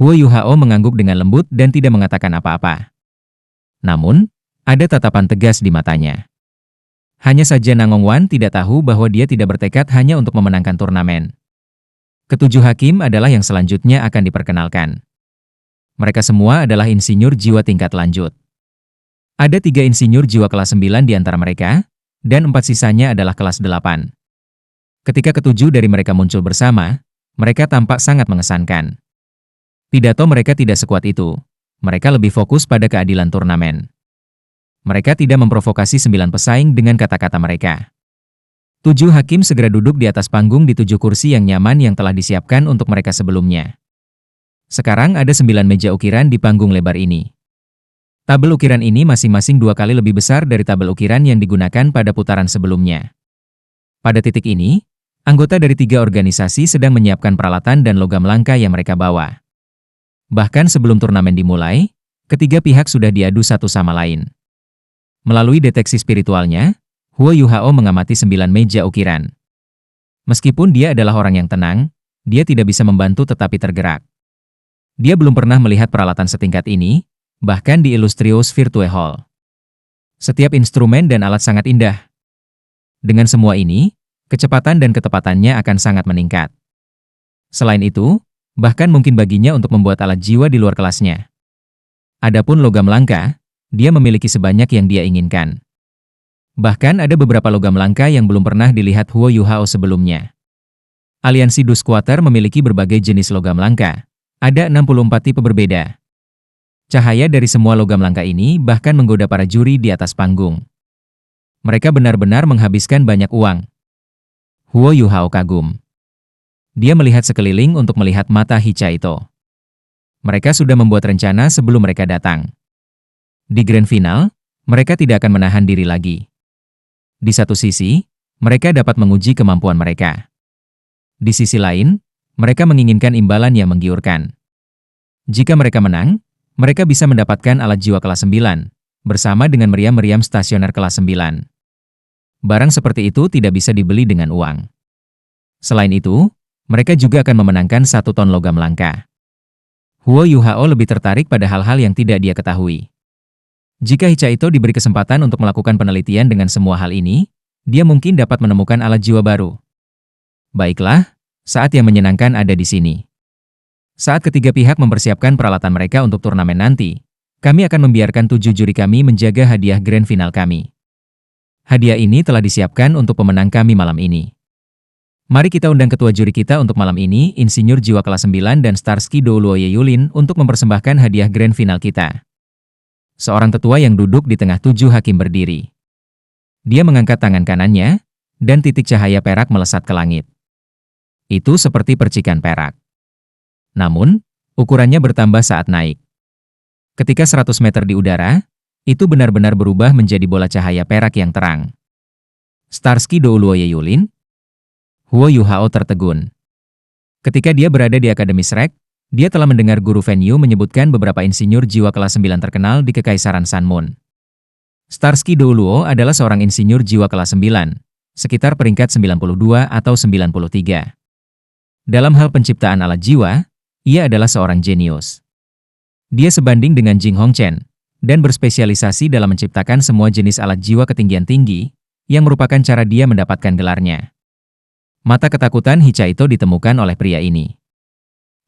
Huo Yuhao mengangguk dengan lembut dan tidak mengatakan apa-apa. Namun, ada tatapan tegas di matanya. Hanya saja Nangong Wan tidak tahu bahwa dia tidak bertekad hanya untuk memenangkan turnamen. Ketujuh hakim adalah yang selanjutnya akan diperkenalkan. Mereka semua adalah insinyur jiwa tingkat lanjut. Ada 3 insinyur jiwa kelas 9 di antara mereka, dan 4 sisanya adalah kelas 8. Ketika ketujuh dari mereka muncul bersama, mereka tampak sangat mengesankan. Pidato mereka tidak sekuat itu. Mereka lebih fokus pada keadilan turnamen. Mereka tidak memprovokasi 9 pesaing dengan kata-kata mereka. 7 hakim segera duduk di atas panggung di 7 kursi yang nyaman yang telah disiapkan untuk mereka sebelumnya. Sekarang ada 9 meja ukiran di panggung lebar ini. Tabel ukiran ini masing-masing 2 kali lebih besar dari tabel ukiran yang digunakan pada putaran sebelumnya. Pada titik ini, anggota dari 3 organisasi sedang menyiapkan peralatan dan logam langka yang mereka bawa. Bahkan sebelum turnamen dimulai, ketiga pihak sudah diadu satu sama lain. Melalui deteksi spiritualnya, Huo Yuhao mengamati 9 meja ukiran. Meskipun dia adalah orang yang tenang, dia tidak bisa membantu tetapi tergerak. Dia belum pernah melihat peralatan setingkat ini, bahkan di Illustrious Virtue Hall. Setiap instrumen dan alat sangat indah. Dengan semua ini, kecepatan dan ketepatannya akan sangat meningkat. Selain itu, bahkan mungkin baginya untuk membuat alat jiwa di luar kelasnya. Adapun logam langka, dia memiliki sebanyak yang dia inginkan. Bahkan ada beberapa logam langka yang belum pernah dilihat Huo Yuhao sebelumnya. Aliansi Duskwater memiliki berbagai jenis logam langka. Ada 64 tipe berbeda. Cahaya dari semua logam langka ini bahkan menggoda para juri di atas panggung. Mereka benar-benar menghabiskan banyak uang. Huo Yuhao kagum. Dia melihat sekeliling untuk melihat mata Hichaito. Mereka sudah membuat rencana sebelum mereka datang. Di grand final, mereka tidak akan menahan diri lagi. Di satu sisi, mereka dapat menguji kemampuan mereka. Di sisi lain, mereka menginginkan imbalan yang menggiurkan. Jika mereka menang, mereka bisa mendapatkan alat jiwa kelas 9, bersama dengan meriam-meriam stasioner kelas 9. Barang seperti itu tidak bisa dibeli dengan uang. Selain itu, mereka juga akan memenangkan 1 ton logam langka. Huo Yuhao lebih tertarik pada hal-hal yang tidak dia ketahui. Jika Hichaito diberi kesempatan untuk melakukan penelitian dengan semua hal ini, dia mungkin dapat menemukan alat jiwa baru. Baiklah, saat yang menyenangkan ada di sini. Saat ketiga pihak mempersiapkan peralatan mereka untuk turnamen nanti, kami akan membiarkan 7 juri kami menjaga hadiah grand final kami. Hadiah ini telah disiapkan untuk pemenang kami malam ini. Mari kita undang ketua juri kita untuk malam ini, Insinyur Jiwa kelas 9 dan Starsky Douluo Yeyulin untuk mempersembahkan hadiah grand final kita. Seorang tetua yang duduk di tengah 7 hakim berdiri. Dia mengangkat tangan kanannya, dan titik cahaya perak melesat ke langit. Itu seperti percikan perak. Namun, ukurannya bertambah saat naik. Ketika 100 meter di udara, itu benar-benar berubah menjadi bola cahaya perak yang terang. Starsky Douluo Yeyulin? Huo Yuhao tertegun. Ketika dia berada di Akademi Shrek, dia telah mendengar Guru Fen Yu menyebutkan beberapa insinyur jiwa kelas 9 terkenal di Kekaisaran Sun Moon. Starsky Douluo adalah seorang insinyur jiwa kelas 9, sekitar peringkat 92 atau 93. Dalam hal penciptaan alat jiwa, ia adalah seorang jenius. Dia sebanding dengan Jing Hongchen, dan berspesialisasi dalam menciptakan semua jenis alat jiwa ketinggian tinggi, yang merupakan cara dia mendapatkan gelarnya. Mata ketakutan Hichaito ditemukan oleh pria ini.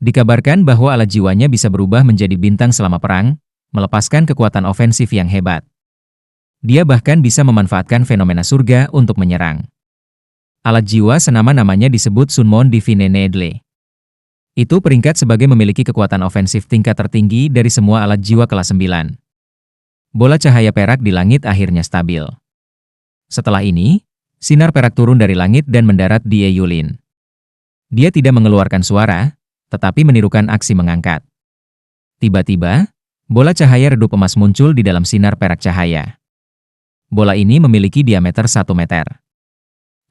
Dikabarkan bahwa alat jiwanya bisa berubah menjadi bintang selama perang, melepaskan kekuatan ofensif yang hebat. Dia bahkan bisa memanfaatkan fenomena surga untuk menyerang. Alat jiwa senama-namanya disebut Sunmon Divine Needle. Itu peringkat sebagai memiliki kekuatan ofensif tingkat tertinggi dari semua alat jiwa kelas 9. Bola cahaya perak di langit akhirnya stabil. Setelah ini, sinar perak turun dari langit dan mendarat di Yeyulin. Dia tidak mengeluarkan suara, tetapi menirukan aksi mengangkat. Tiba-tiba, bola cahaya redup emas muncul di dalam sinar perak cahaya. Bola ini memiliki diameter 1 meter.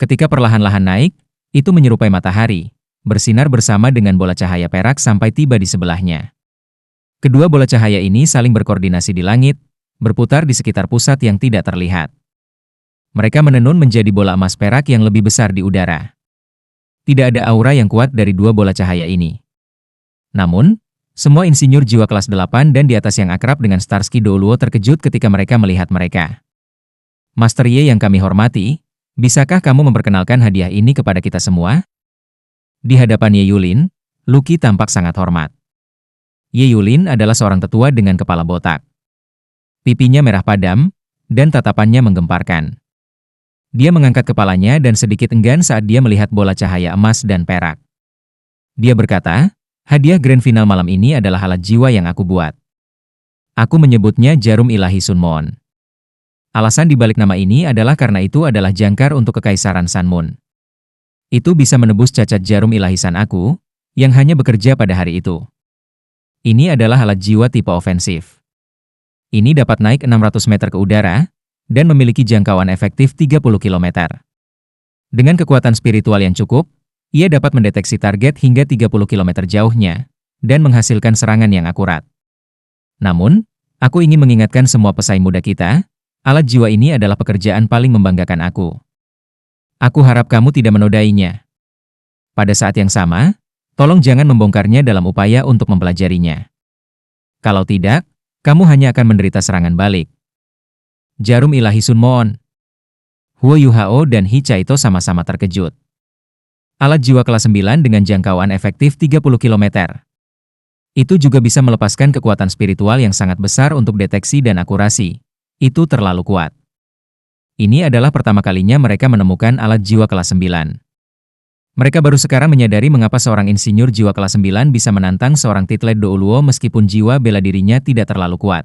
Ketika perlahan-lahan naik, itu menyerupai matahari, bersinar bersama dengan bola cahaya perak sampai tiba di sebelahnya. Kedua bola cahaya ini saling berkoordinasi di langit, berputar di sekitar pusat yang tidak terlihat. Mereka menenun menjadi bola emas perak yang lebih besar di udara. Tidak ada aura yang kuat dari dua bola cahaya ini. Namun, Semua insinyur jiwa kelas 8 dan di atas yang akrab dengan Starsky Douluo terkejut ketika mereka melihat mereka. Master Ye yang kami hormati, bisakah kamu memperkenalkan hadiah ini kepada kita semua? Di hadapan Ye Yulin, Lucky tampak sangat hormat. Ye Yulin adalah seorang tetua dengan kepala botak. Pipinya merah padam, dan tatapannya menggemparkan. Dia mengangkat kepalanya dan sedikit enggan saat dia melihat bola cahaya emas dan perak. Dia berkata, hadiah grand final malam ini adalah alat jiwa yang aku buat. Aku menyebutnya Jarum Ilahi Sunmon. Alasan dibalik nama ini adalah karena itu adalah jangkar untuk kekaisaran Sunmoon. Itu bisa menebus cacat jarum ilahi Sun aku, yang hanya bekerja pada hari itu. Ini adalah alat jiwa tipe ofensif. Ini dapat naik 600 meter ke udara, dan memiliki jangkauan efektif 30 km. Dengan kekuatan spiritual yang cukup, ia dapat mendeteksi target hingga 30 km jauhnya, dan menghasilkan serangan yang akurat. Namun, aku ingin mengingatkan semua pesaing muda kita, alat jiwa ini adalah pekerjaan paling membanggakan aku. Aku harap kamu tidak menodainya. Pada saat yang sama, tolong jangan membongkarnya dalam upaya untuk mempelajarinya. Kalau tidak, kamu hanya akan menderita serangan balik. Jarum Ilahi Sunmon. Huo Yuhao dan Hi Chaito sama-sama terkejut. Alat jiwa kelas 9 dengan jangkauan efektif 30 km. Itu juga bisa melepaskan kekuatan spiritual yang sangat besar untuk deteksi dan akurasi. Itu terlalu kuat. Ini adalah pertama kalinya mereka menemukan alat jiwa kelas 9. Mereka baru sekarang menyadari mengapa seorang insinyur jiwa kelas 9 bisa menantang seorang titlet Douluo meskipun jiwa bela dirinya tidak terlalu kuat.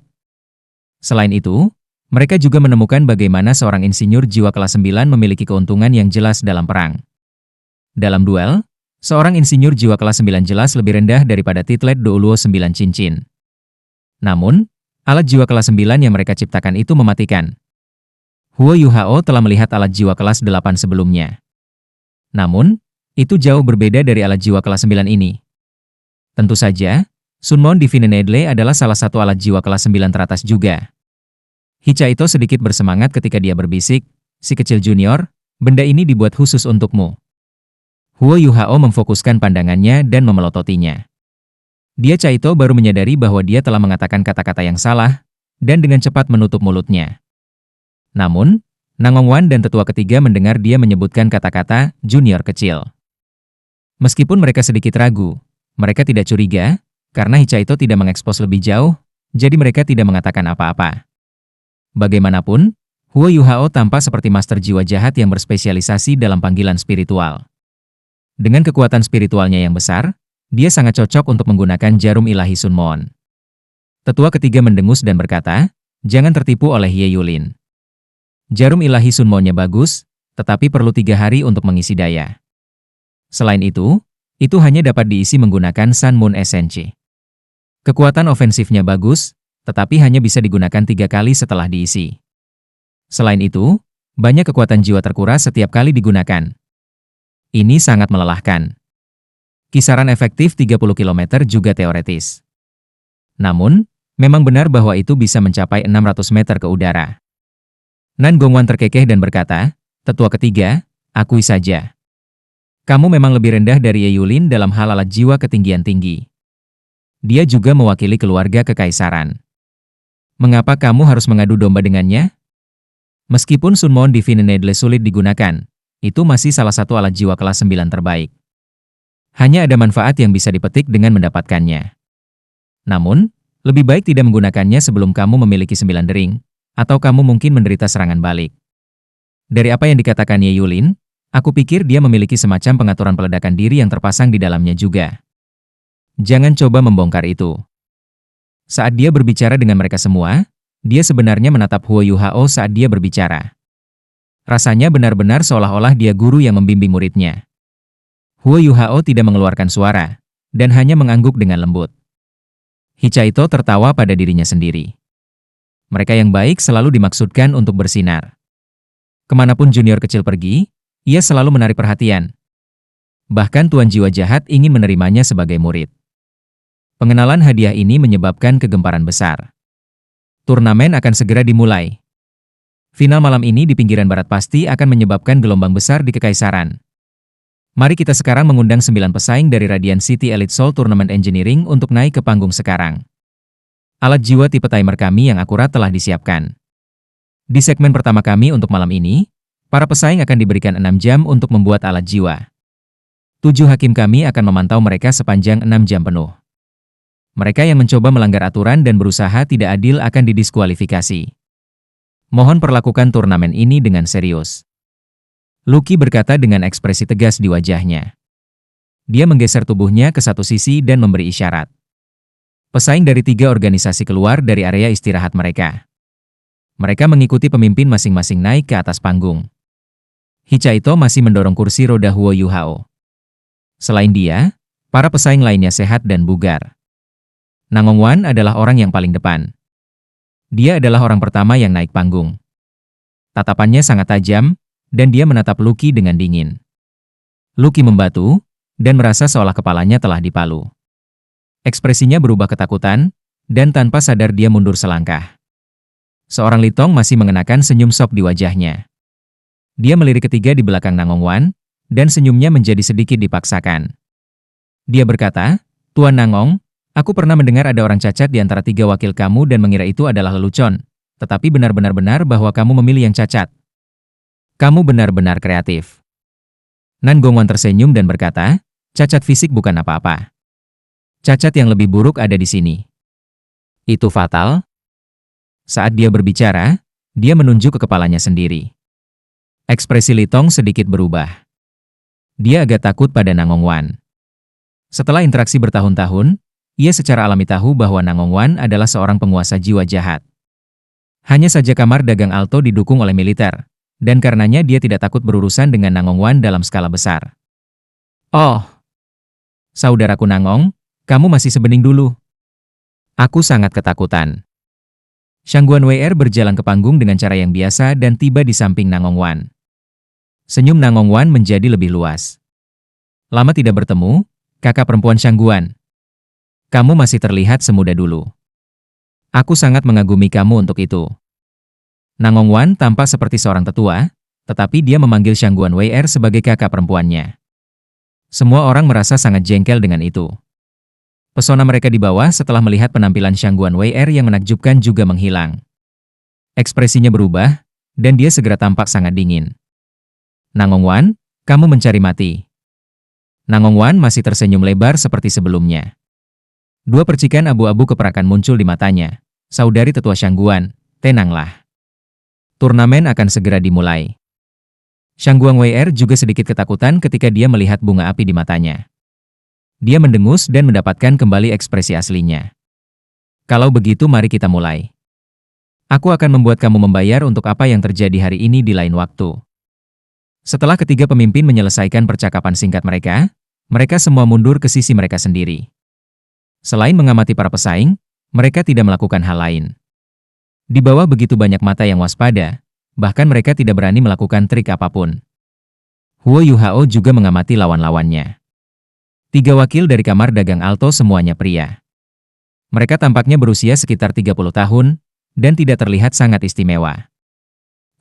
Selain itu, mereka juga menemukan bagaimana seorang insinyur jiwa kelas 9 memiliki keuntungan yang jelas dalam perang. Dalam duel, seorang insinyur jiwa kelas 9 jelas lebih rendah daripada titlet Douluo 9 cincin. Namun, alat jiwa kelas 9 yang mereka ciptakan itu mematikan. Huo Yuhao telah melihat alat jiwa kelas 8 sebelumnya. Namun, itu jauh berbeda dari alat jiwa kelas 9 ini. Tentu saja, Sunmon Divine Needle adalah salah satu alat jiwa kelas 9 teratas juga. Hi Chaito sedikit bersemangat ketika dia berbisik, si kecil junior, benda ini dibuat khusus untukmu. Huo Yuhao memfokuskan pandangannya dan memelototinya. Dia Chaito baru menyadari bahwa dia telah mengatakan kata-kata yang salah, dan dengan cepat menutup mulutnya. Namun, Nangongwan dan tetua ketiga mendengar dia menyebutkan kata-kata junior kecil. Meskipun mereka sedikit ragu, mereka tidak curiga, karena Hi Chaito tidak mengekspos lebih jauh, jadi mereka tidak mengatakan apa-apa. Bagaimanapun, Huo Yuhao tampak seperti master jiwa jahat yang berspesialisasi dalam panggilan spiritual. Dengan kekuatan spiritualnya yang besar, dia sangat cocok untuk menggunakan jarum ilahi Sunmon. Tetua ketiga mendengus dan berkata, jangan tertipu oleh Ye Yulin. Jarum ilahi Sunmonnya bagus, tetapi perlu 3 hari untuk mengisi daya. Selain itu hanya dapat diisi menggunakan Sun Moon Essence. Kekuatan ofensifnya bagus, tetapi hanya bisa digunakan 3 kali setelah diisi. Selain itu, banyak kekuatan jiwa terkuras setiap kali digunakan. Ini sangat melelahkan. Kisaran efektif 30 km juga teoretis. Namun, memang benar bahwa itu bisa mencapai 600 meter ke udara. Nan Gongwan terkekeh dan berkata, tetua ketiga, akui saja. Kamu memang lebih rendah dari Ye Yulin dalam hal alat jiwa ketinggian tinggi. Dia juga mewakili keluarga kekaisaran. Mengapa kamu harus mengadu domba dengannya? Meskipun Sunmon Divine Needle sulit digunakan, itu masih salah satu alat jiwa kelas 9 terbaik. Hanya ada manfaat yang bisa dipetik dengan mendapatkannya. Namun, lebih baik tidak menggunakannya sebelum kamu memiliki 9 dering, atau kamu mungkin menderita serangan balik. Dari apa yang dikatakan Ye Yulin, aku pikir dia memiliki semacam pengaturan peledakan diri yang terpasang di dalamnya juga. Jangan coba membongkar itu. Saat dia berbicara dengan mereka semua, dia sebenarnya menatap Huo Yuhao saat dia berbicara. Rasanya benar-benar seolah-olah dia guru yang membimbing muridnya. Huo Yuhao tidak mengeluarkan suara, dan hanya mengangguk dengan lembut. Hi Chaito tertawa pada dirinya sendiri. Mereka yang baik selalu dimaksudkan untuk bersinar. Kemanapun junior kecil pergi, ia selalu menarik perhatian. Bahkan Tuan Jiwa Jahat ingin menerimanya sebagai murid. Pengenalan hadiah ini menyebabkan kegemparan besar. Turnamen akan segera dimulai. Final malam ini di pinggiran barat pasti akan menyebabkan gelombang besar di kekaisaran. Mari kita sekarang mengundang 9 pesaing dari Radiant City Elite Soul Tournament Engineering untuk naik ke panggung sekarang. Alat jiwa tipe timer kami yang akurat telah disiapkan. Di segmen pertama kami untuk malam ini, para pesaing akan diberikan 6 jam untuk membuat alat jiwa. 7 hakim kami akan memantau mereka sepanjang 6 jam penuh. Mereka yang mencoba melanggar aturan dan berusaha tidak adil akan didiskualifikasi. Mohon perlakukan turnamen ini dengan serius. Lucky berkata dengan ekspresi tegas di wajahnya. Dia menggeser tubuhnya ke satu sisi dan memberi isyarat. Pesaing dari 3 organisasi keluar dari area istirahat mereka. Mereka mengikuti pemimpin masing-masing naik ke atas panggung. Hichaito masih mendorong kursi roda Huo Yuhao. Selain dia, para pesaing lainnya sehat dan bugar. Nangongwan adalah orang yang paling depan. Dia adalah orang pertama yang naik panggung. Tatapannya sangat tajam, dan dia menatap Lucky dengan dingin. Lucky membatu, dan merasa seolah kepalanya telah dipalu. Ekspresinya berubah ketakutan, dan tanpa sadar dia mundur selangkah. Seorang Litong masih mengenakan senyum sok di wajahnya. Dia melirik ketiga di belakang Nangongwan, dan senyumnya menjadi sedikit dipaksakan. Dia berkata, "Tuan Nangong, aku pernah mendengar ada orang cacat di antara 3 wakil kamu dan mengira itu adalah lelucon, tetapi benar-benar bahwa kamu memilih yang cacat. Kamu benar-benar kreatif." Nan Gongwan tersenyum dan berkata, "Cacat fisik bukan apa-apa. Cacat yang lebih buruk ada di sini." "Itu fatal?" Saat dia berbicara, dia menunjuk ke kepalanya sendiri. Ekspresi Litong sedikit berubah. Dia agak takut pada Nangongwan. Setelah interaksi bertahun-tahun, ia secara alami tahu bahwa Nangongwan adalah seorang penguasa jiwa jahat. Hanya saja kamar dagang Alto didukung oleh militer, dan karenanya dia tidak takut berurusan dengan Nangongwan dalam skala besar. "Oh, saudaraku Nangong, kamu masih sebening dulu. Aku sangat ketakutan." Shangguan WR berjalan ke panggung dengan cara yang biasa dan tiba di samping Nangongwan. Senyum Nangongwan menjadi lebih luas. "Lama tidak bertemu, kakak perempuan Shangguan. Kamu masih terlihat semuda dulu. Aku sangat mengagumi kamu untuk itu." Nangongwan tampak seperti seorang tetua, tetapi dia memanggil Shangguan WR sebagai kakak perempuannya. Semua orang merasa sangat jengkel dengan itu. Pesona mereka di bawah setelah melihat penampilan Shangguan WR yang menakjubkan juga menghilang. Ekspresinya berubah, dan dia segera tampak sangat dingin. "Nangongwan, kamu mencari mati." Nangongwan masih tersenyum lebar seperti sebelumnya. 2 percikan abu-abu keperakan muncul di matanya. "Saudari tetua Shangguan, tenanglah. Turnamen akan segera dimulai." Shangguan WR juga sedikit ketakutan ketika dia melihat bunga api di matanya. Dia mendengus dan mendapatkan kembali ekspresi aslinya. "Kalau begitu mari kita mulai. Aku akan membuat kamu membayar untuk apa yang terjadi hari ini di lain waktu." Setelah ketiga pemimpin menyelesaikan percakapan singkat mereka, mereka semua mundur ke sisi mereka sendiri. Selain mengamati para pesaing, mereka tidak melakukan hal lain. Di bawah begitu banyak mata yang waspada, bahkan mereka tidak berani melakukan trik apapun. Huo Yuhao juga mengamati lawan-lawannya. 3 wakil dari kamar dagang Alto semuanya pria. Mereka tampaknya berusia sekitar 30 tahun, dan tidak terlihat sangat istimewa.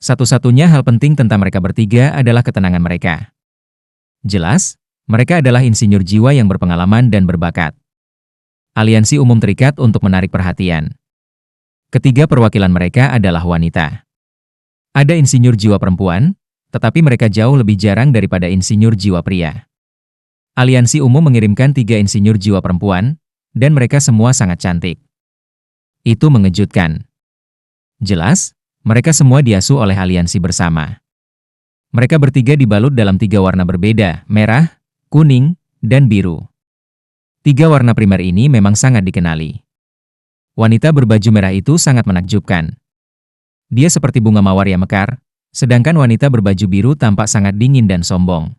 Satu-satunya hal penting tentang mereka bertiga adalah ketenangan mereka. Jelas, mereka adalah insinyur jiwa yang berpengalaman dan berbakat. Aliansi umum terikat untuk menarik perhatian. Ketiga perwakilan mereka adalah wanita. Ada insinyur jiwa perempuan, tetapi mereka jauh lebih jarang daripada insinyur jiwa pria. Aliansi umum mengirimkan 3 insinyur jiwa perempuan, dan mereka semua sangat cantik. Itu mengejutkan. Jelas, mereka semua diasuh oleh aliansi bersama. Mereka bertiga dibalut dalam 3 warna berbeda, merah, kuning, dan biru. 3 warna primer ini memang sangat dikenali. Wanita berbaju merah itu sangat menakjubkan. Dia seperti bunga mawar yang mekar, sedangkan wanita berbaju biru tampak sangat dingin dan sombong.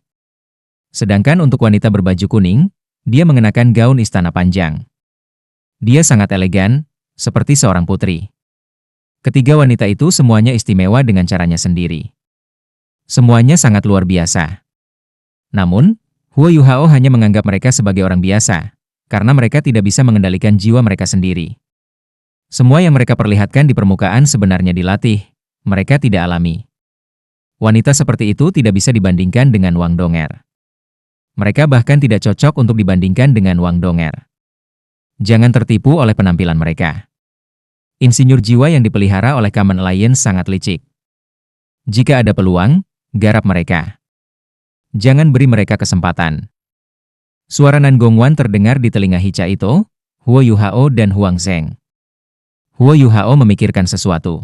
Sedangkan untuk wanita berbaju kuning, dia mengenakan gaun istana panjang. Dia sangat elegan, seperti seorang putri. Ketiga wanita itu semuanya istimewa dengan caranya sendiri. Semuanya sangat luar biasa. Namun, Huo Yuhao hanya menganggap mereka sebagai orang biasa, karena mereka tidak bisa mengendalikan jiwa mereka sendiri. Semua yang mereka perlihatkan di permukaan sebenarnya dilatih, mereka tidak alami. Wanita seperti itu tidak bisa dibandingkan dengan Wang Donger. Mereka bahkan tidak cocok untuk dibandingkan dengan Wang Donger. Jangan tertipu oleh penampilan mereka. Insinyur jiwa yang dipelihara oleh Common Alliance sangat licik. Jika ada peluang, garap mereka. Jangan beri mereka kesempatan. Suara Nan Gongwan terdengar di telinga Hicha Ito, Huo Yuhao dan Huang Zheng. Huo Yuhao memikirkan sesuatu.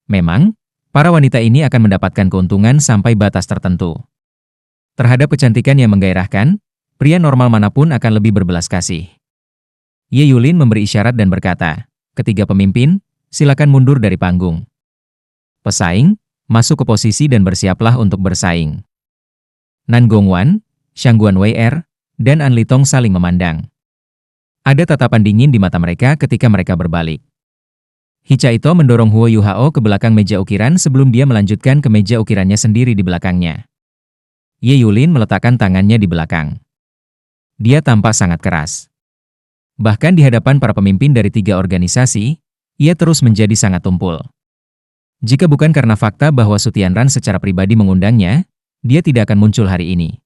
Memang, para wanita ini akan mendapatkan keuntungan sampai batas tertentu. Terhadap kecantikan yang menggairahkan, pria normal manapun akan lebih berbelas kasih. Ye Yulin memberi isyarat dan berkata, "Ketiga pemimpin, silakan mundur dari panggung. Pesaing, masuk ke posisi dan bersiaplah untuk bersaing." Nan Gongwan, Shangguan Wei dan An Litong saling memandang. Ada tatapan dingin di mata mereka ketika mereka berbalik. Hicha Ito mendorong Huo Yuhao ke belakang meja ukiran sebelum dia melanjutkan ke meja ukirannya sendiri di belakangnya. Ye Yulin meletakkan tangannya di belakang. Dia tampak sangat keras. Bahkan di hadapan para pemimpin dari 3 organisasi, ia terus menjadi sangat tumpul. Jika bukan karena fakta bahwa Sutianran secara pribadi mengundangnya, dia tidak akan muncul hari ini.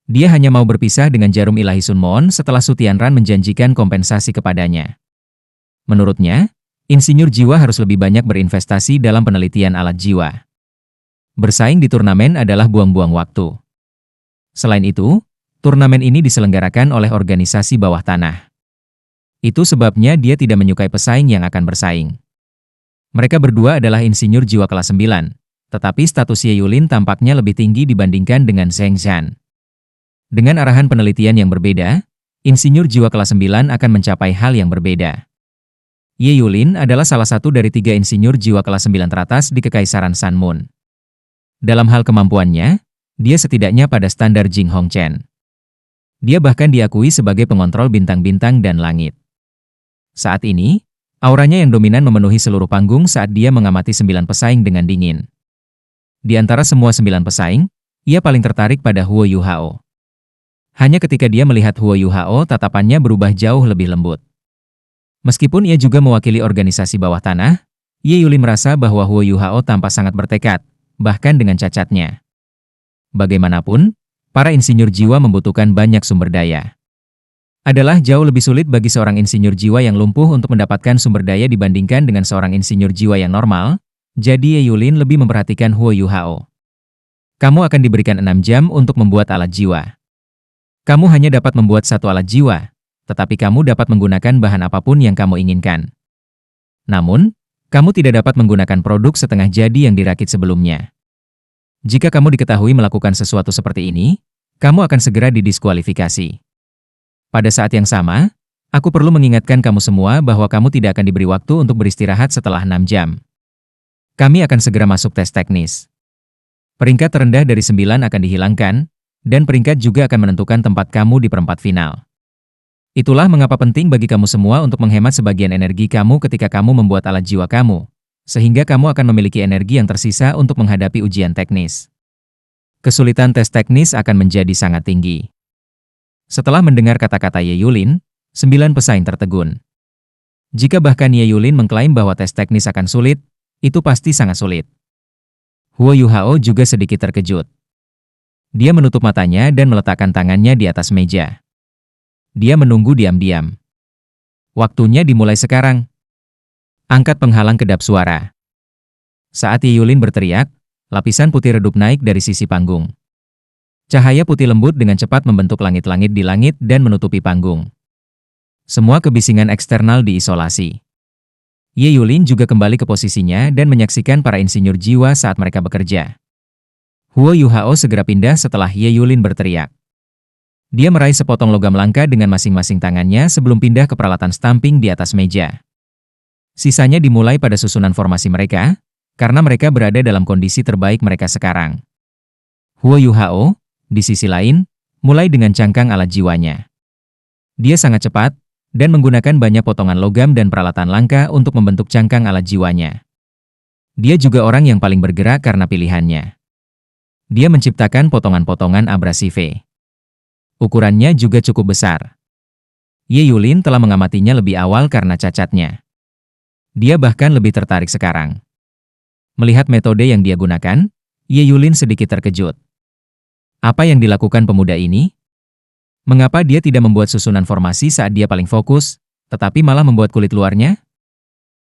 Dia hanya mau berpisah dengan jarum ilahi Sun Moon setelah Sutianran menjanjikan kompensasi kepadanya. Menurutnya, insinyur jiwa harus lebih banyak berinvestasi dalam penelitian alat jiwa. Bersaing di turnamen adalah buang-buang waktu. Selain itu, turnamen ini diselenggarakan oleh organisasi bawah tanah. Itu sebabnya dia tidak menyukai pesaing yang akan bersaing. Mereka berdua adalah insinyur jiwa kelas 9, tetapi status Ye Yulin tampaknya lebih tinggi dibandingkan dengan Zheng Zhan. Dengan arahan penelitian yang berbeda, insinyur jiwa kelas 9 akan mencapai hal yang berbeda. Ye Yulin adalah salah satu dari 3 insinyur jiwa kelas 9 teratas di Kekaisaran Sun Moon. Dalam hal kemampuannya, dia setidaknya pada standar Jing Hongchen. Dia bahkan diakui sebagai pengontrol bintang-bintang dan langit. Saat ini, auranya yang dominan memenuhi seluruh panggung saat dia mengamati 9 pesaing dengan dingin. Di antara semua 9 pesaing, ia paling tertarik pada Huo Yuhao. Hanya ketika dia melihat Huo Yuhao, tatapannya berubah jauh lebih lembut. Meskipun ia juga mewakili organisasi bawah tanah, Ye Yulin merasa bahwa Huo Yuhao tampak sangat bertekad, bahkan dengan cacatnya. Bagaimanapun, para insinyur jiwa membutuhkan banyak sumber daya. Adalah jauh lebih sulit bagi seorang insinyur jiwa yang lumpuh untuk mendapatkan sumber daya dibandingkan dengan seorang insinyur jiwa yang normal, jadi Ye Yulin lebih memperhatikan Huo Yuhao. Kamu akan diberikan 6 jam untuk membuat alat jiwa. Kamu hanya dapat membuat 1 alat jiwa, tetapi kamu dapat menggunakan bahan apapun yang kamu inginkan. Namun, kamu tidak dapat menggunakan produk setengah jadi yang dirakit sebelumnya. Jika kamu diketahui melakukan sesuatu seperti ini, kamu akan segera didiskualifikasi. Pada saat yang sama, aku perlu mengingatkan kamu semua bahwa kamu tidak akan diberi waktu untuk beristirahat setelah 6 jam. Kami akan segera masuk tes teknis. Peringkat terendah dari 9 akan dihilangkan, dan peringkat juga akan menentukan tempat kamu di perempat final. Itulah mengapa penting bagi kamu semua untuk menghemat sebagian energi kamu ketika kamu membuat alat jiwa kamu, sehingga kamu akan memiliki energi yang tersisa untuk menghadapi ujian teknis. Kesulitan tes teknis akan menjadi sangat tinggi. Setelah mendengar kata-kata Ye Yulin, 9 pesaing tertegun. Jika bahkan Ye Yulin mengklaim bahwa tes teknis akan sulit, itu pasti sangat sulit. Huo Yuhao juga sedikit terkejut. Dia menutup matanya dan meletakkan tangannya di atas meja. Dia menunggu diam-diam. Waktunya dimulai sekarang. Angkat penghalang kedap suara. Saat Ye Yulin berteriak, lapisan putih redup naik dari sisi panggung. Cahaya putih lembut dengan cepat membentuk langit-langit di langit dan menutupi panggung. Semua kebisingan eksternal diisolasi. Ye Yulin juga kembali ke posisinya dan menyaksikan para insinyur jiwa saat mereka bekerja. Huo Yuhao segera pindah setelah Ye Yulin berteriak. Dia meraih sepotong logam langka dengan masing-masing tangannya sebelum pindah ke peralatan stamping di atas meja. Sisanya dimulai pada susunan formasi mereka, karena mereka berada dalam kondisi terbaik mereka sekarang. Huo Yuhao, di sisi lain, mulai dengan cangkang alat jiwanya. Dia sangat cepat, dan menggunakan banyak potongan logam dan peralatan langka untuk membentuk cangkang alat jiwanya. Dia juga orang yang paling bergerak karena pilihannya. Dia menciptakan potongan-potongan abrasive. Ukurannya juga cukup besar. Ye Yulin telah mengamatinya lebih awal karena cacatnya. Dia bahkan lebih tertarik sekarang. Melihat metode yang dia gunakan, Ye Yulin sedikit terkejut. Apa yang dilakukan pemuda ini? Mengapa dia tidak membuat susunan formasi saat dia paling fokus, tetapi malah membuat kulit luarnya?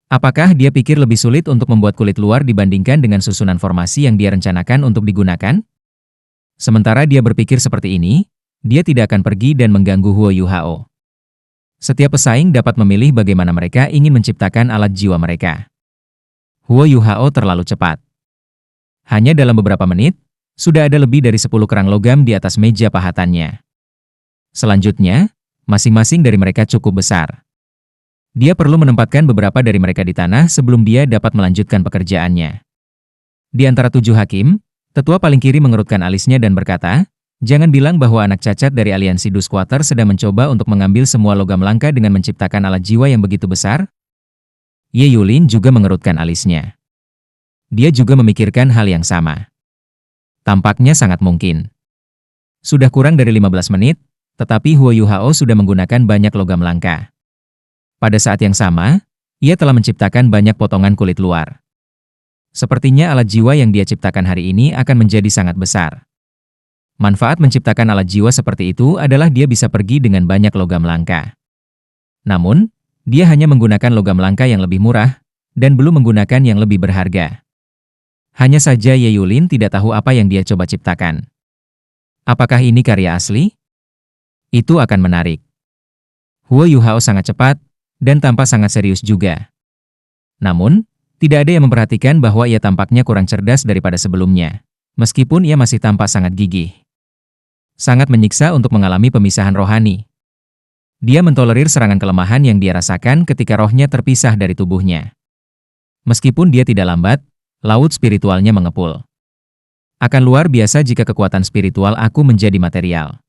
Apakah dia pikir lebih sulit untuk membuat kulit luar dibandingkan dengan susunan formasi yang dia rencanakan untuk digunakan? Sementara dia berpikir seperti ini, dia tidak akan pergi dan mengganggu Huo Yuhao. Setiap pesaing dapat memilih bagaimana mereka ingin menciptakan alat jiwa mereka. Huo Yuhao terlalu cepat. Hanya dalam beberapa menit, sudah ada lebih dari 10 kerang logam di atas meja pahatannya. Selanjutnya, masing-masing dari mereka cukup besar. Dia perlu menempatkan beberapa dari mereka di tanah sebelum dia dapat melanjutkan pekerjaannya. Di antara 7 hakim, tetua paling kiri mengerutkan alisnya dan berkata, "Jangan bilang bahwa anak cacat dari aliansi Dusquater sedang mencoba untuk mengambil semua logam langka dengan menciptakan alat jiwa yang begitu besar?" Ye Yulin juga mengerutkan alisnya. Dia juga memikirkan hal yang sama. Tampaknya sangat mungkin. Sudah kurang dari 15 menit, tetapi Huo Yuhao sudah menggunakan banyak logam langka. Pada saat yang sama, ia telah menciptakan banyak potongan kulit luar. Sepertinya alat jiwa yang dia ciptakan hari ini akan menjadi sangat besar. Manfaat menciptakan alat jiwa seperti itu adalah dia bisa pergi dengan banyak logam langka. Namun, dia hanya menggunakan logam langka yang lebih murah, dan belum menggunakan yang lebih berharga. Hanya saja Ye Yulin tidak tahu apa yang dia coba ciptakan. Apakah ini karya asli? Itu akan menarik. Huo Yuhao sangat cepat, dan tampak sangat serius juga. Namun, tidak ada yang memperhatikan bahwa ia tampaknya kurang cerdas daripada sebelumnya, meskipun ia masih tampak sangat gigih. Sangat menyiksa untuk mengalami pemisahan rohani. Dia mentolerir serangan kelemahan yang dia rasakan ketika rohnya terpisah dari tubuhnya. Meskipun dia tidak lambat, laut spiritualnya mengepul. Akan luar biasa jika kekuatan spiritual aku menjadi material.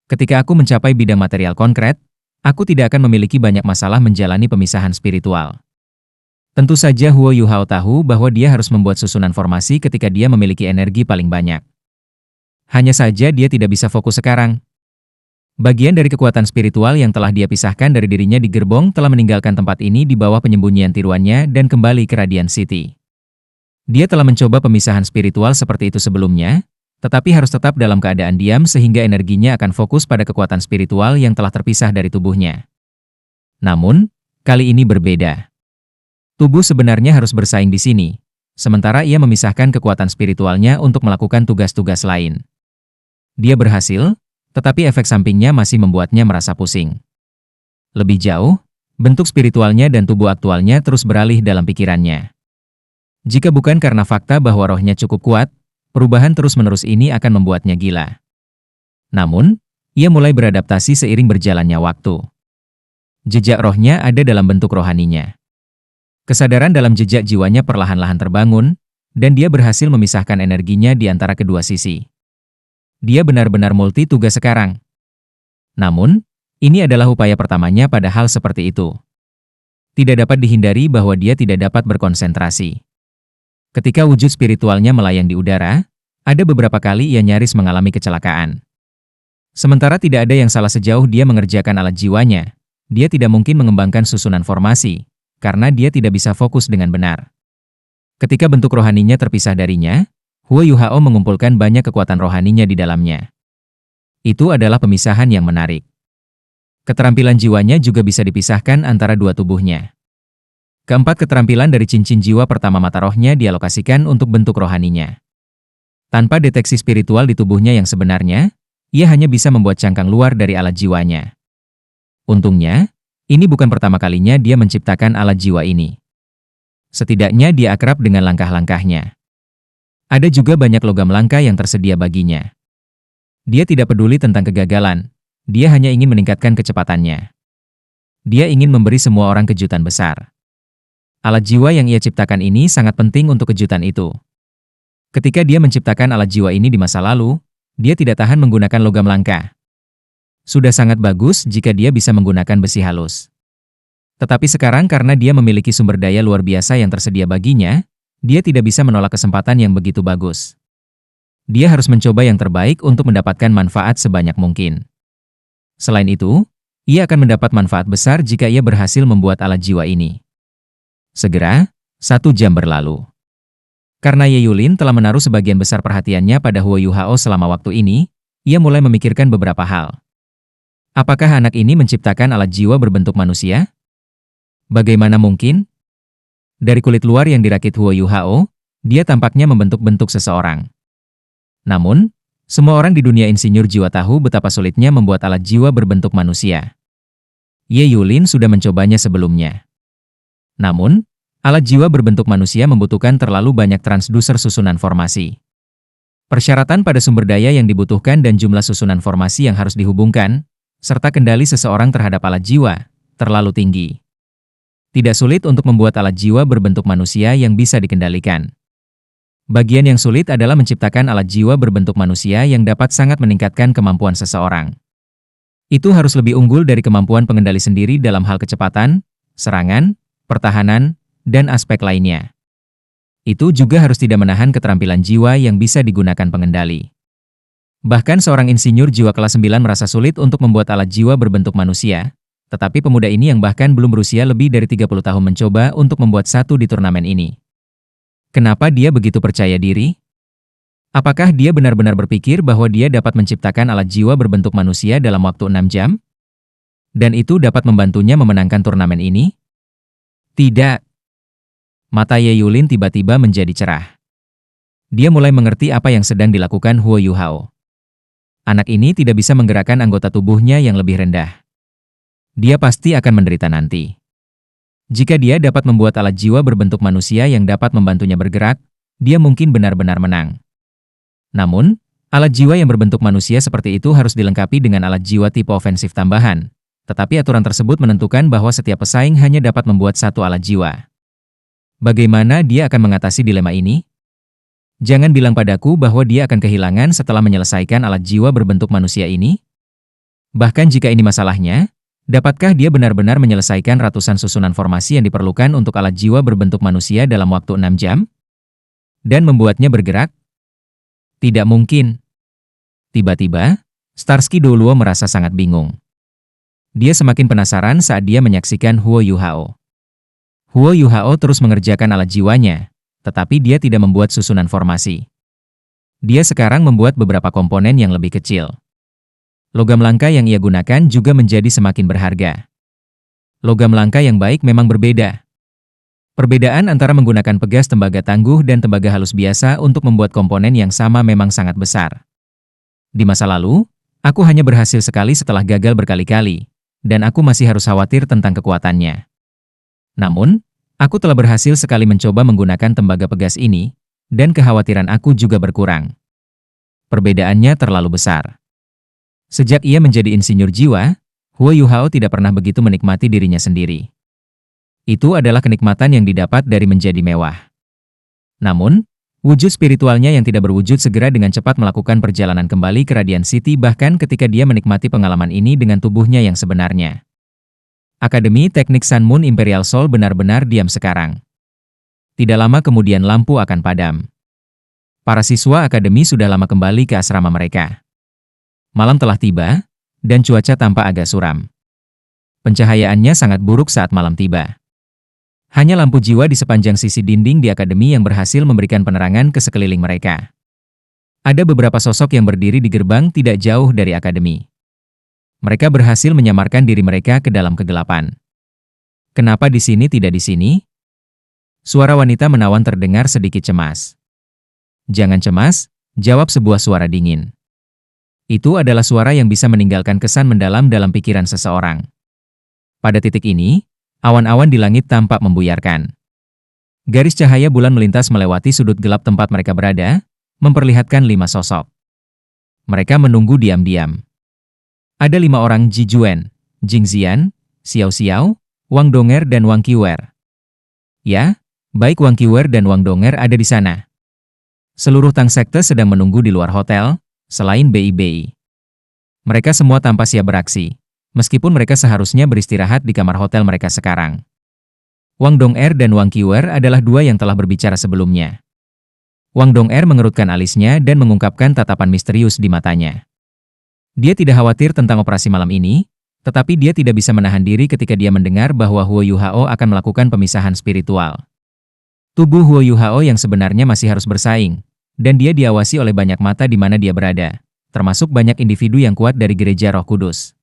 Ketika aku mencapai bidang material konkret, aku tidak akan memiliki banyak masalah menjalani pemisahan spiritual. Tentu saja Huo Yuhao tahu bahwa dia harus membuat susunan formasi ketika dia memiliki energi paling banyak. Hanya saja dia tidak bisa fokus sekarang. Bagian dari kekuatan spiritual yang telah dia pisahkan dari dirinya di gerbong telah meninggalkan tempat ini di bawah penyembunyian tiruannya dan kembali ke Radiant City. Dia telah mencoba pemisahan spiritual seperti itu sebelumnya, tetapi harus tetap dalam keadaan diam sehingga energinya akan fokus pada kekuatan spiritual yang telah terpisah dari tubuhnya. Namun, kali ini berbeda. Tubuh sebenarnya harus bersaing di sini, sementara ia memisahkan kekuatan spiritualnya untuk melakukan tugas-tugas lain. Dia berhasil, tetapi efek sampingnya masih membuatnya merasa pusing. Lebih jauh, bentuk spiritualnya dan tubuh aktualnya terus beralih dalam pikirannya. Jika bukan karena fakta bahwa rohnya cukup kuat, perubahan terus-menerus ini akan membuatnya gila. Namun, ia mulai beradaptasi seiring berjalannya waktu. Jejak rohnya ada dalam bentuk rohaninya. Kesadaran dalam jejak jiwanya perlahan-lahan terbangun, dan dia berhasil memisahkan energinya di antara kedua sisi. Dia benar-benar multi tugas sekarang. Namun, ini adalah upaya pertamanya pada hal seperti itu. Tidak dapat dihindari bahwa dia tidak dapat berkonsentrasi. Ketika wujud spiritualnya melayang di udara, ada beberapa kali ia nyaris mengalami kecelakaan. Sementara tidak ada yang salah sejauh dia mengerjakan alat jiwanya, dia tidak mungkin mengembangkan susunan formasi, karena dia tidak bisa fokus dengan benar. Ketika bentuk rohaninya terpisah darinya, Huo Yuhao mengumpulkan banyak kekuatan rohaninya di dalamnya. Itu adalah pemisahan yang menarik. Keterampilan jiwanya juga bisa dipisahkan antara dua tubuhnya. Keempat keterampilan dari cincin jiwa pertama mata rohnya dialokasikan untuk bentuk rohaninya. Tanpa deteksi spiritual di tubuhnya yang sebenarnya, ia hanya bisa membuat cangkang luar dari alat jiwanya. Untungnya, ini bukan pertama kalinya dia menciptakan alat jiwa ini. Setidaknya dia akrab dengan langkah-langkahnya. Ada juga banyak logam langka yang tersedia baginya. Dia tidak peduli tentang kegagalan, dia hanya ingin meningkatkan kecepatannya. Dia ingin memberi semua orang kejutan besar. Alat jiwa yang ia ciptakan ini sangat penting untuk kejutan itu. Ketika dia menciptakan alat jiwa ini di masa lalu, dia tidak tahan menggunakan logam langka. Sudah sangat bagus jika dia bisa menggunakan besi halus. Tetapi sekarang karena dia memiliki sumber daya luar biasa yang tersedia baginya, dia tidak bisa menolak kesempatan yang begitu bagus. Dia harus mencoba yang terbaik untuk mendapatkan manfaat sebanyak mungkin. Selain itu, ia akan mendapat manfaat besar jika ia berhasil membuat alat jiwa ini. Segera, 1 jam berlalu. Karena Ye Yulin telah menaruh sebagian besar perhatiannya pada Huo Yuhao selama waktu ini, ia mulai memikirkan beberapa hal. Apakah anak ini menciptakan alat jiwa berbentuk manusia? Bagaimana mungkin? Dari kulit luar yang dirakit Huo Yuhao, dia tampaknya membentuk-bentuk seseorang. Namun, semua orang di dunia insinyur jiwa tahu betapa sulitnya membuat alat jiwa berbentuk manusia. Ye Yulin sudah mencobanya sebelumnya. Namun, alat jiwa berbentuk manusia membutuhkan terlalu banyak transducer susunan formasi. Persyaratan pada sumber daya yang dibutuhkan dan jumlah susunan formasi yang harus dihubungkan, serta kendali seseorang terhadap alat jiwa, terlalu tinggi. Tidak sulit untuk membuat alat jiwa berbentuk manusia yang bisa dikendalikan. Bagian yang sulit adalah menciptakan alat jiwa berbentuk manusia yang dapat sangat meningkatkan kemampuan seseorang. Itu harus lebih unggul dari kemampuan pengendali sendiri dalam hal kecepatan, serangan, pertahanan, dan aspek lainnya. Itu juga harus tidak menahan keterampilan jiwa yang bisa digunakan pengendali. Bahkan seorang insinyur jiwa kelas 9 merasa sulit untuk membuat alat jiwa berbentuk manusia, tetapi pemuda ini yang bahkan belum berusia lebih dari 30 tahun mencoba untuk membuat satu di turnamen ini. Kenapa dia begitu percaya diri? Apakah dia benar-benar berpikir bahwa dia dapat menciptakan alat jiwa berbentuk manusia dalam waktu 6 jam? Dan itu dapat membantunya memenangkan turnamen ini? Tidak. Mata Ye Yulin tiba-tiba menjadi cerah. Dia mulai mengerti apa yang sedang dilakukan Huo Yuhao. Anak ini tidak bisa menggerakkan anggota tubuhnya yang lebih rendah. Dia pasti akan menderita nanti. Jika dia dapat membuat alat jiwa berbentuk manusia yang dapat membantunya bergerak, dia mungkin benar-benar menang. Namun, alat jiwa yang berbentuk manusia seperti itu harus dilengkapi dengan alat jiwa tipe ofensif tambahan. Tetapi aturan tersebut menentukan bahwa setiap pesaing hanya dapat membuat satu alat jiwa. Bagaimana dia akan mengatasi dilema ini? Jangan bilang padaku bahwa dia akan kehilangan setelah menyelesaikan alat jiwa berbentuk manusia ini. Bahkan jika ini masalahnya, dapatkah dia benar-benar menyelesaikan ratusan susunan formasi yang diperlukan untuk alat jiwa berbentuk manusia dalam waktu 6 jam? Dan membuatnya bergerak? Tidak mungkin. Tiba-tiba, Starsky Douluo merasa sangat bingung. Dia semakin penasaran saat dia menyaksikan Huo Yuhao. Huo Yuhao terus mengerjakan alat jiwanya, tetapi dia tidak membuat susunan formasi. Dia sekarang membuat beberapa komponen yang lebih kecil. Logam langka yang ia gunakan juga menjadi semakin berharga. Logam langka yang baik memang berbeda. Perbedaan antara menggunakan pegas tembaga tangguh dan tembaga halus biasa untuk membuat komponen yang sama memang sangat besar. Di masa lalu, aku hanya berhasil sekali setelah gagal berkali-kali, dan aku masih harus khawatir tentang kekuatannya. Namun, aku telah berhasil sekali mencoba menggunakan tembaga pegas ini, dan kekhawatiran aku juga berkurang. Perbedaannya terlalu besar. Sejak ia menjadi insinyur jiwa, Huo Yuhao tidak pernah begitu menikmati dirinya sendiri. Itu adalah kenikmatan yang didapat dari menjadi mewah. Namun, wujud spiritualnya yang tidak berwujud segera dengan cepat melakukan perjalanan kembali ke Radiant City bahkan ketika dia menikmati pengalaman ini dengan tubuhnya yang sebenarnya. Akademi Teknik Sun Moon Imperial Soul benar-benar diam sekarang. Tidak lama kemudian lampu akan padam. Para siswa akademi sudah lama kembali ke asrama mereka. Malam telah tiba, dan cuaca tampak agak suram. Pencahayaannya sangat buruk saat malam tiba. Hanya lampu jiwa di sepanjang sisi dinding di akademi yang berhasil memberikan penerangan ke sekeliling mereka. Ada beberapa sosok yang berdiri di gerbang tidak jauh dari akademi. Mereka berhasil menyamarkan diri mereka ke dalam kegelapan. Kenapa di sini tidak di sini? Suara wanita menawan terdengar sedikit cemas. Jangan cemas, jawab sebuah suara dingin. Itu adalah suara yang bisa meninggalkan kesan mendalam dalam pikiran seseorang. Pada titik ini, awan-awan di langit tampak membuyarkan. Garis cahaya bulan melintas melewati sudut gelap tempat mereka berada, memperlihatkan 5 sosok. Mereka menunggu diam-diam. Ada 5 orang Ji Juan, Jing Xian, Xiao Xiao, Wang Donger dan Wang Qiwer. Ya, baik Wang Qiwer dan Wang Donger ada di sana. Seluruh Tang Sekte sedang menunggu di luar hotel, selain BI-BI. Mereka semua tanpa siap beraksi, meskipun mereka seharusnya beristirahat di kamar hotel mereka sekarang. Wang Donger dan Wang Qiwer adalah 2 yang telah berbicara sebelumnya. Wang Donger mengerutkan alisnya dan mengungkapkan tatapan misterius di matanya. Dia tidak khawatir tentang operasi malam ini, tetapi dia tidak bisa menahan diri ketika dia mendengar bahwa Huo Yuhao akan melakukan pemisahan spiritual. Tubuh Huo Yuhao yang sebenarnya masih harus bersaing, dan dia diawasi oleh banyak mata di mana dia berada, termasuk banyak individu yang kuat dari Gereja Roh Kudus.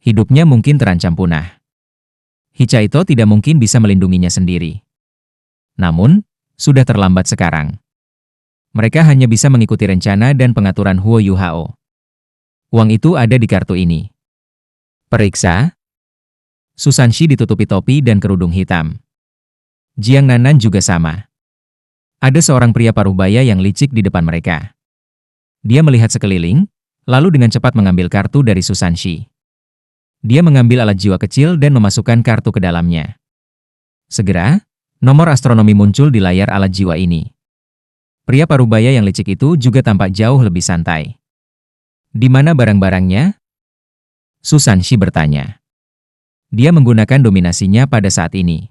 Hidupnya mungkin terancam punah. Hichaito tidak mungkin bisa melindunginya sendiri. Namun, sudah terlambat sekarang. Mereka hanya bisa mengikuti rencana dan pengaturan Huo Yuhao. Uang itu ada di kartu ini. Periksa. Susanshi ditutupi topi dan kerudung hitam. Jiang Nanan juga sama. Ada seorang pria paruh-baya yang licik di depan mereka. Dia melihat sekeliling, lalu dengan cepat mengambil kartu dari Susanshi. Dia mengambil alat jiwa kecil dan memasukkan kartu ke dalamnya. Segera, nomor astronomi muncul di layar alat jiwa ini. Pria paruh-baya yang licik itu juga tampak jauh lebih santai. Di mana barang-barangnya? Susanshi bertanya. Dia menggunakan dominasinya pada saat ini.